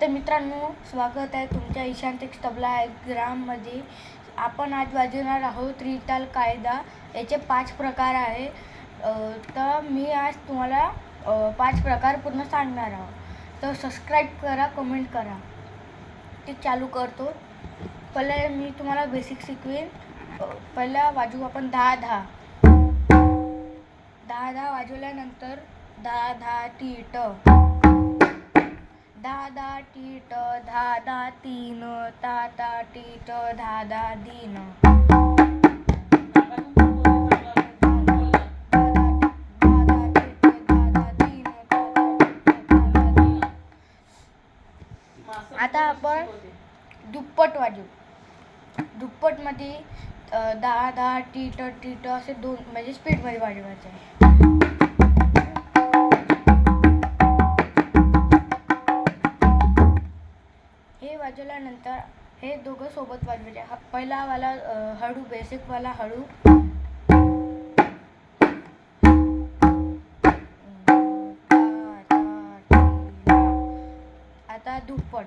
तर मित्रांनो, स्वागत आहे तुमच्या ईशांतेक्स तबला ग्राममध्ये. आपण आज वाजवणार आहोत रिताल कायदा. याचे 5 प्रकार आहे. तर मी आज तुम्हाला 5 प्रकार पूर्ण सांगणार आहोत. तर सबस्क्राईब करा, कमेंट करा. ते चालू करतो. पहिले मी तुम्हाला बेसिक शिकवेन. पहिला वाजवू आपण 10-10. 10-10 वाजवल्यानंतर 10-10 टीट, 10-10 टीट, 10-10 तीन, 10-10 टीट, 10-10 दीन. आता आपण दुप्पट वाजवू. दुप्पटमध्ये 10-10 टीट टीट असे दोन म्हणजे स्पीडमध्ये वाजवायचे आहे. हे वाजवल्यानंतर हे दोघं सोबत वाजवायचे. पहिला वाला हळू, बेसिक वाला हळू. आता दुप्पट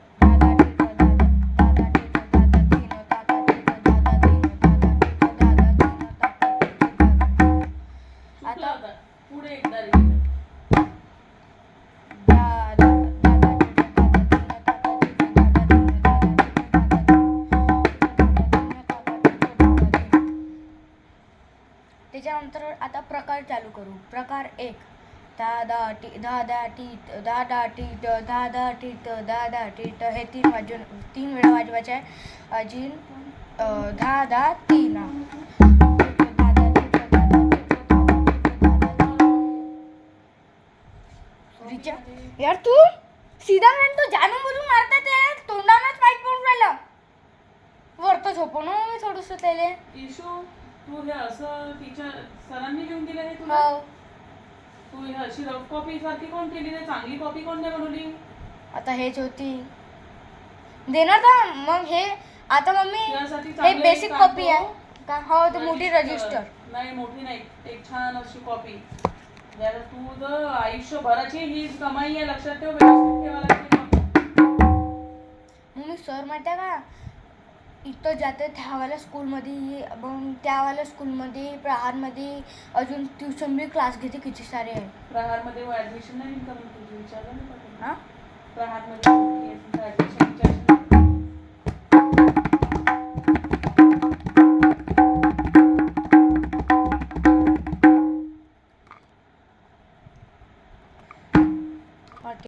त्याच्यानंतर आता प्रकार चालू करू. प्रकार 1 10-10 tit, 10-10 tit, 10-10 tit, 10-10 tit, 10-10 tit. हे 3 वेळा वाजवायचे आहे. अजून 10-10 तीन. यार तू सीधा मॅन तो जानू मधून मारता ते तोंडानच माईक पडून राहिलं. वरतं झोपवणं मी थोडंसं त्याले. इशू तू हे असं टीचर सरांनी लिहून दिलं हे तुला? हो. तू हे अशी रफ कॉपी सारखी कोण केली रे? चांगली कॉपी कोण नाही बनवली? आता हेच होती देणार का मग? हे आता मम्मी हे बेसिक कॉपी आहे का? हो, ते मोठी रजिस्टर नाही, मोठी नाही, एक छान अशी कॉपी. जर तू जर आयुष्यभराची ही कमाई आहे, लक्षात ठेव, व्यवस्थित ठेवा लागते. मम्मी सर माहिती आहे का, इथं जाते त्यावाल्या स्कूलमध्ये, मग त्यावाल्या स्कूलमध्ये प्रहारमध्ये अजून ट्युशन बी क्लास घेते किती सारे आहे. प्रहारमध्ये ॲडमिशन नाही का? मग तुझं विचारलं नाही का? हां, प्रहारमध्ये ॲडमिशन विचारलं.